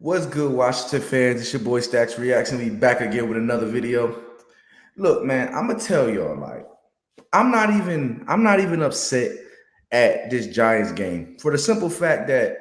What's good, Washington fans? It's your boy Stacks Reaction. We back again with another video. Look, man, I'm gonna tell y'all, like, I'm not even upset at this Giants game for the simple fact that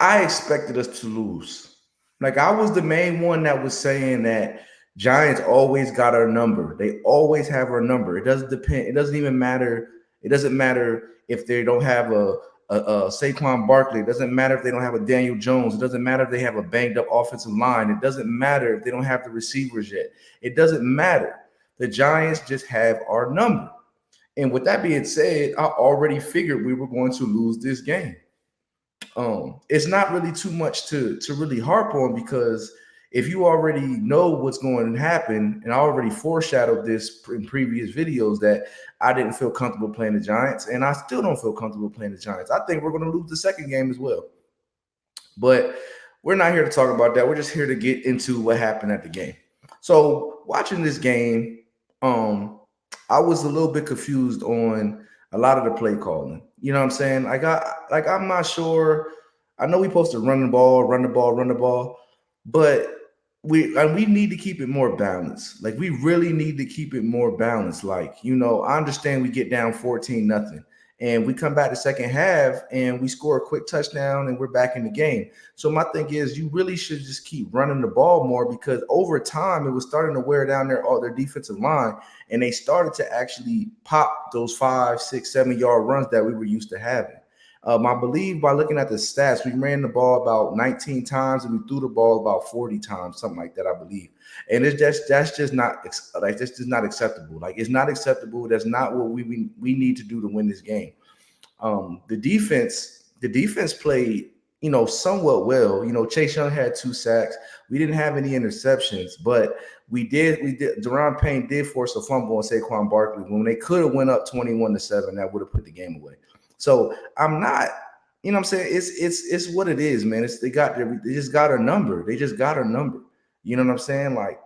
I expected us to lose. Like, I was the main one that was saying that Giants always got our number. They always have our number. It doesn't depend. It doesn't even matter. It doesn't matter if they don't have a Saquon Barkley. It doesn't matter if they don't have a Daniel Jones. It doesn't matter if they have a banged up offensive line. It doesn't matter if they don't have the receivers yet. It doesn't matter. The Giants just have our number. And with that being said, I already figured we were going to lose this game. It's not really too much to really harp on, because if you already know what's going to happen, and I already foreshadowed this in previous videos, that I didn't feel comfortable playing the Giants, and I still don't feel comfortable playing the Giants. I think we're going to lose the second game as well. But we're not here to talk about that. We're just here to get into what happened at the game. So watching this game, I was a little bit confused on a lot of the play calling. You know what I'm saying? I'm not sure. I know we supposed to run the ball, run the ball, run the ball, but we need to keep it more balanced. Like, we really need to keep it more balanced. Like, I understand we get down 14-0, and we come back the second half and we score a quick touchdown and we're back in the game. So my thing is, you really should just keep running the ball more, because over time it was starting to wear down their defensive line, and they started to actually pop those 5, 6, 7 yard runs that we were used to having. I believe by looking at the stats, we ran the ball about 19 times and we threw the ball about 40 times, something like that, I believe. And that's just not like that's just not acceptable. Like, it's not acceptable. That's not what we need to do to win this game. The defense played, somewhat well. Chase Young had 2 sacks. We didn't have any interceptions, but we did. Deron Payne did force a fumble on Saquon Barkley when they could have went up 21-7. That would have put the game away. So I'm not, what I'm saying, it's what it is, man. They just got a number. They just got a number. You know what I'm saying? Like,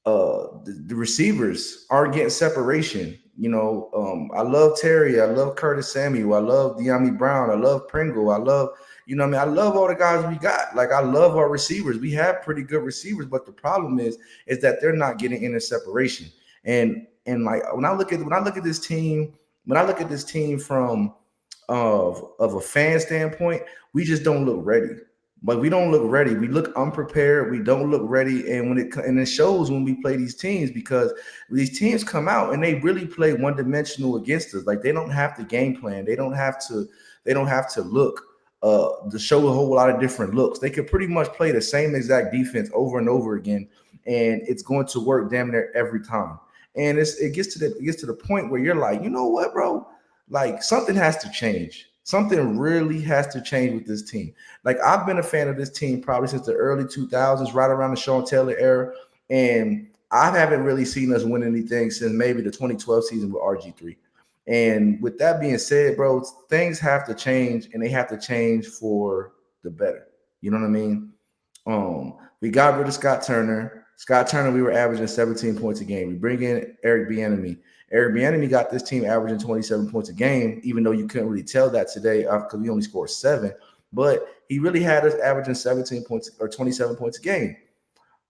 the receivers aren't getting separation. I love Terry. I love Curtis Samuel. I love De'Ami Brown. I love Pringle. I love, I love all the guys we got. Like, I love our receivers. We have pretty good receivers, but the problem is that they're not getting any separation. And like, when I look at this team, from of a fan standpoint, we just don't look ready. But we don't look ready. We look unprepared. We don't look ready, and it shows when we play these teams, because these teams come out and they really play one dimensional against us. Like, they don't have to game plan. They don't have to. They don't have to look to show a whole lot of different looks. They could pretty much play the same exact defense over and over again, and it's going to work damn near every time. And it gets to the point where you're like, you know what, bro? Like, something has to change. Something really has to change with this team. Like, I've been a fan of this team probably since the early 2000s, right around the Sean Taylor era, and I haven't really seen us win anything since maybe the 2012 season with RG3. And with that being said, bro, things have to change, and they have to change for the better. You know what I mean? We got rid of Scott Turner. Scott Turner, we were averaging 17 points a game. We bring in Eric Bieniemy. Eric Bieniemy got this team averaging 27 points a game, even though you couldn't really tell that today because we only scored 7. But he really had us averaging 17 points or 27 points a game.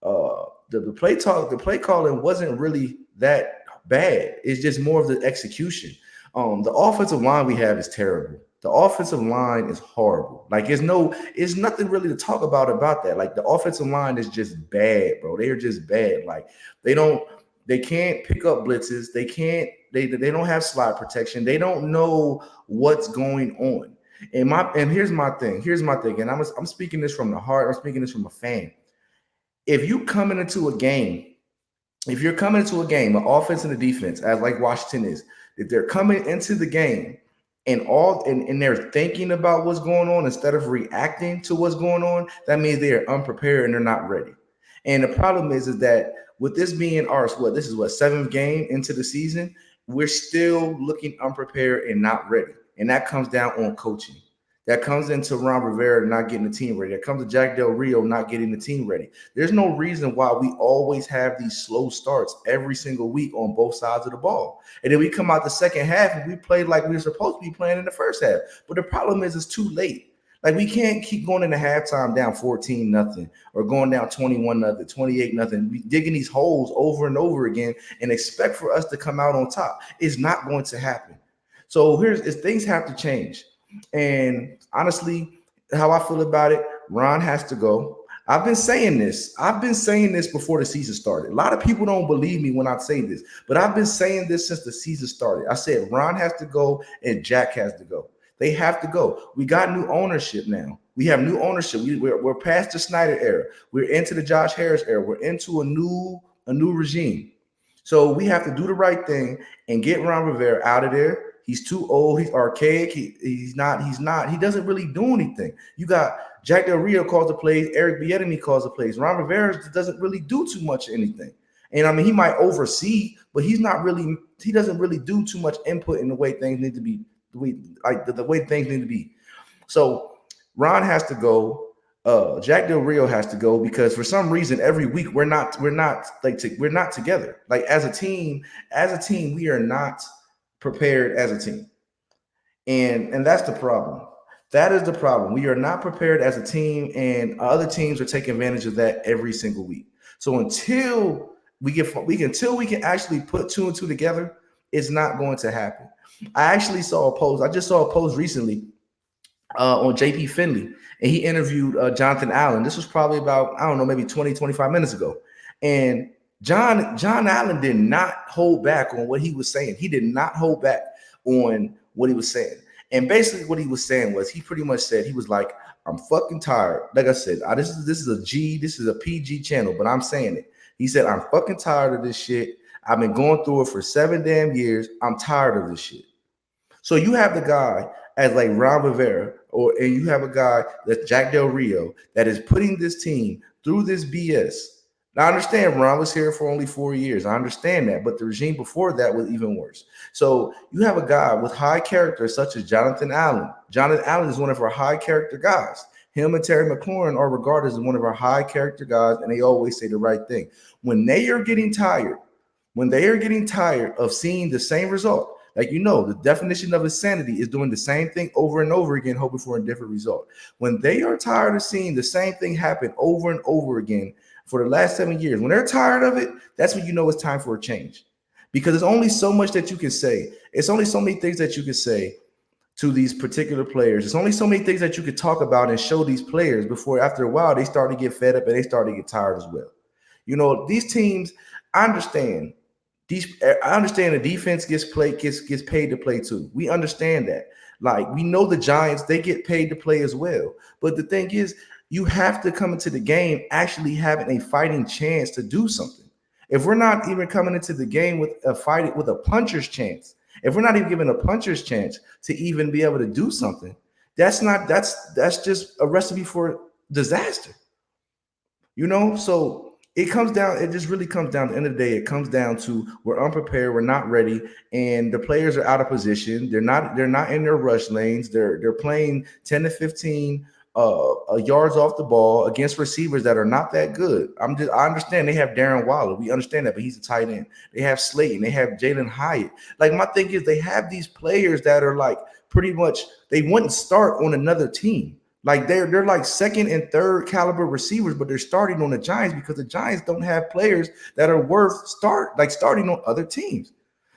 The play calling wasn't really that bad. It's just more of the execution. The offensive line we have is terrible. The offensive line is horrible. Like, it's nothing really to talk about that. Like, the offensive line is just bad, bro. They are just bad. Like, they can't pick up blitzes. They don't have slide protection. They don't know what's going on. And here's my thing. And I'm speaking this from the heart. I'm speaking this from a fan. If you coming into a game, if you're coming into a game, an offense and a defense, as like Washington is, if they're coming into the game and they're thinking about what's going on instead of reacting to what's going on, that means they are unprepared and they're not ready. And the problem is that with this being this is what, 7th game into the season, we're still looking unprepared and not ready. And that comes down on coaching. That comes into Ron Rivera not getting the team ready. That comes to Jack Del Rio not getting the team ready. There's no reason why we always have these slow starts every single week on both sides of the ball. And then we come out the second half and we play like we were supposed to be playing in the first half. But the problem is it's too late. Like we can't keep going into halftime down 14 nothing or going down 21 nothing, 28 nothing, digging these holes over and over again and expect for us to come out on top. It's not going to happen. So things have to change. And honestly, how I feel about it, Ron has to go. I've been saying this. I've been saying this before the season started. A lot of people don't believe me when I say this, but I've been saying this since the season started. I said Ron has to go and Jack has to go. They have to go. We got new ownership now. We have new ownership. We're past the Snyder era. We're into the Josh Harris era. We're into a new regime. So we have to do the right thing and get Ron Rivera out of there. He's too old. He's archaic. He doesn't really do anything. You got Jack Del Rio calls the plays. Eric Bieniemy calls the plays. Ron Rivera doesn't really do too much anything. And I mean, he might oversee, but he doesn't really do too much input in the way things need to be, the way things need to be. So Ron has to go. Jack Del Rio has to go because for some reason every week we're not together. Like as a team, we are not prepared as a team. And that's the problem. That is the problem. We are not prepared as a team, and other teams are taking advantage of that every single week. So until we can actually put two and two together, it's not going to happen. I actually saw a post. I just saw a post recently on JP Finley, and he interviewed Jonathan Allen. This was probably about, I don't know, maybe 20, 25 minutes ago. And John Allen did not hold back on what he was saying. He did not hold back on what he was saying. And basically what he was saying was, he pretty much said, he was like, I'm fucking tired. Like I said, this is a PG channel, but I'm saying it. He said, I'm fucking tired of this shit. I've been going through it for 7 damn years. I'm tired of this shit. So you have the guy as like Ron Rivera, and you have a guy that's Jack Del Rio that is putting this team through this BS. Now, I understand Ron was here for only 4 years. I understand that, but the regime before that was even worse. So you have a guy with high character such as Jonathan Allen. Jonathan Allen is one of our high character guys. Him and Terry McLaurin are regarded as one of our high character guys, and they always say the right thing. When they are getting tired of seeing the same result, like, the definition of insanity is doing the same thing over and over again, hoping for a different result. When they are tired of seeing the same thing happen over and over again for the last 7 years, when they're tired of it, that's when you know it's time for a change. Because there's only so much that you can say. It's only so many things that you can say to these particular players. There's only so many things that you could talk about and show these players before, after a while, they start to get fed up and they start to get tired as well. These teams, I understand the defense gets paid to play too. We understand that. Like, we know the Giants, they get paid to play as well. But the thing is, you have to come into the game actually having a fighting chance to do something. If we're not even coming into the game with a puncher's chance, if we're not even given a puncher's chance to even be able to do something, that's just a recipe for disaster. So it just really comes down, at the end of the day, it comes down to we're unprepared, we're not ready, and the players are out of position. They're not in their rush lanes. They're playing 10 to 15 yards off the ball against receivers that are not that good. I understand they have Darren Waller. We understand that, but he's a tight end. They have Slayton. They have Jalen Hyatt. Like, my thing is, they have these players that are like pretty much, they wouldn't start on another team. Like, they're like second and third caliber receivers, but they're starting on the Giants because the Giants don't have players that are worth starting on other teams.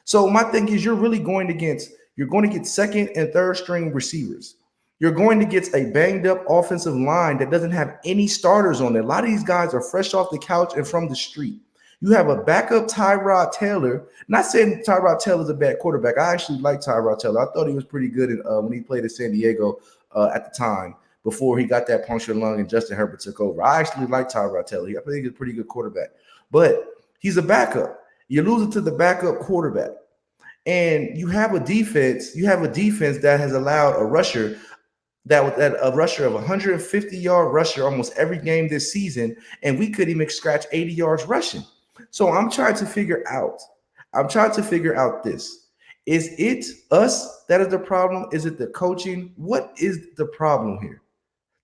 So my thing is, you're going to get second and third string receivers. You're going to get a banged up offensive line that doesn't have any starters on it. A lot of these guys are fresh off the couch and from the street. You have a backup Tyrod Taylor. Not saying Tyrod Taylor's a bad quarterback. I actually like Tyrod Taylor. I thought he was pretty good when he played in San Diego at the time, before he got that punctured lung and Justin Herbert took over. I actually like Tyrod Taylor. I think he's a pretty good quarterback. But he's a backup. You're losing to the backup quarterback. And you have a defense that has allowed a rusher a rusher of 150-yard rusher almost every game this season, and we couldn't even scratch 80 yards rushing. So I'm trying to figure out this. Is it us that is the problem? Is it the coaching? What is the problem here?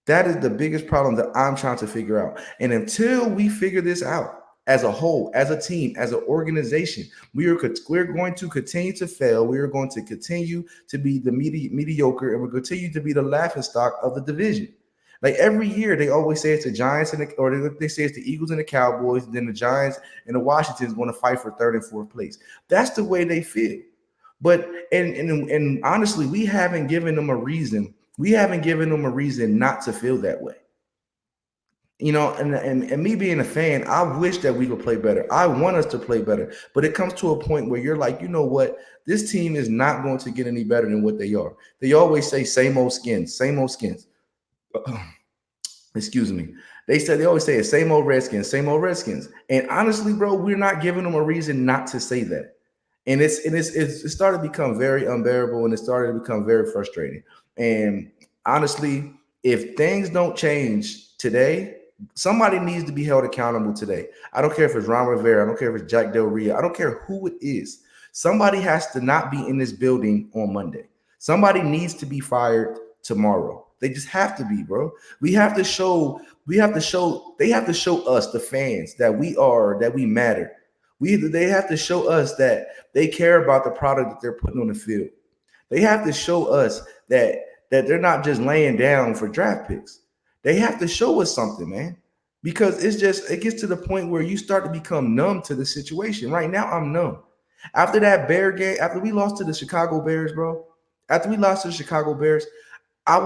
That is the biggest problem that I'm trying to figure out. And until we figure this out, as a whole, as a team, as an organization. We're going to continue to fail. We are going to continue to be the mediocre, and we'll continue to be the laughing stock of the division. Like every year, they always say it's the Giants or they say it's the Eagles and the Cowboys, and then the Giants and the Washingtons want to fight for third and fourth place. That's the way they feel. But and honestly, we haven't given them a reason. We haven't given them a reason not to feel that way. You know, and me being a fan, I wish that we could play better. I want us to play better, but it comes to a point where you're like, you know what? This team is not going to get any better than what they are. They always say same old skins, same old skins. Excuse me. They always say same old Redskins, same old Redskins. And honestly, bro, we're not giving them a reason not to say that. And it started to become very unbearable, and it started to become very frustrating. And honestly, if things don't change today, somebody needs to be held accountable today. I don't care if it's Ron Rivera, I don't care if it's Jack Del Rio, I don't care who it is. Somebody has to not be in this building on Monday. Somebody needs to be fired tomorrow. They just have to be, bro. They have to show us, the fans, that we matter. They have to show us that they care about the product that they're putting on the field. They have to show us that they're not just laying down for draft picks. They have to show us something, man. Because it gets to the point where you start to become numb to the situation. Right now, I'm numb. After that Bear game, after we lost to the Chicago Bears, bro, after we lost to the Chicago Bears, I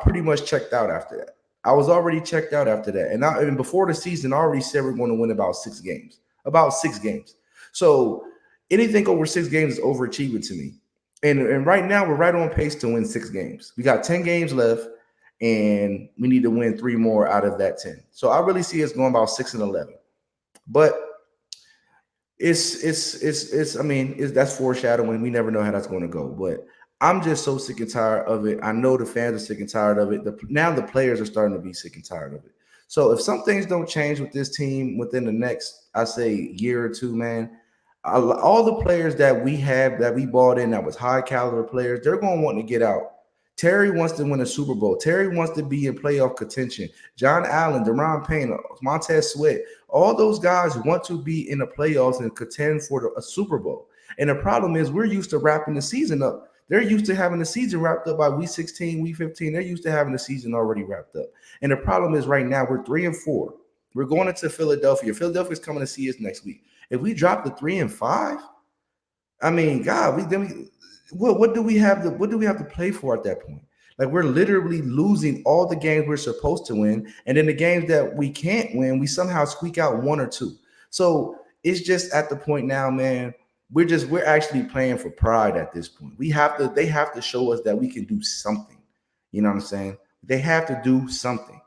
pretty much checked out after that. I was already checked out after that. And before the season, I already said we're going to win about 6 games. About 6 games. So anything over 6 games is overachieving to me. And right now, we're right on pace to win 6 games. We got 10 games left, and we need to win 3 more out of that 10. So I really see us going about 6-11. But that's foreshadowing. We never know how that's going to go. But I'm just so sick and tired of it. I know the fans are sick and tired of it. Now the players are starting to be sick and tired of it. So if some things don't change with this team within the next, I say, year or two, man, all the players that we bought in that was high caliber players, they're going to want to get out. Terry wants to win a Super Bowl. Terry wants to be in playoff contention. John Allen, Daron Payne, Montez Sweat, all those guys want to be in the playoffs and contend for a Super Bowl. And the problem is we're used to wrapping the season up. They're used to having the season wrapped up by week 16, week 15. They're used to having the season already wrapped up. And the problem is right now we're 3-4. We're going into Philadelphia. Philadelphia's coming to see us next week. If we drop the 3-5, I mean, God, what do we have to play for at that point? Like, we're literally losing all the games we're supposed to win, and then the games that we can't win, we somehow squeak out 1 or 2. So it's just at the point now, man. We're actually playing for pride at this point. They have to show us that we can do something. You know what I'm saying? They have to do something.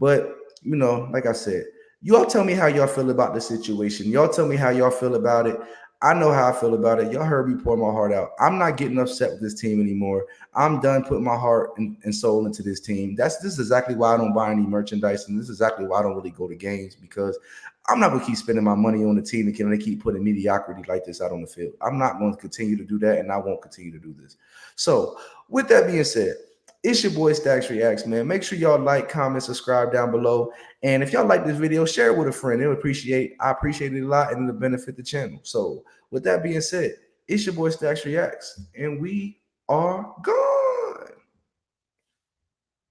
But, you know, like I said, y'all tell me how y'all feel about the situation. Y'all tell me how y'all feel about it. I know how I feel about it. Y'all heard me pour my heart out. I'm not getting upset with this team anymore. I'm done putting my heart and soul into this team. This is exactly why I don't buy any merchandise, and this is exactly why I don't really go to games, because I'm not going to keep spending my money on the team and can they keep putting mediocrity like this out on the field. I'm not going to continue to do that, and I won't continue to do this. So with that being said, it's your boy Stacks Reacts, man. Make sure y'all like, comment, subscribe down below. And if y'all like this video, share it with a friend. I appreciate it a lot, and it'll benefit the channel. So with that being said, it's your boy Stacks Reacts, and we are gone.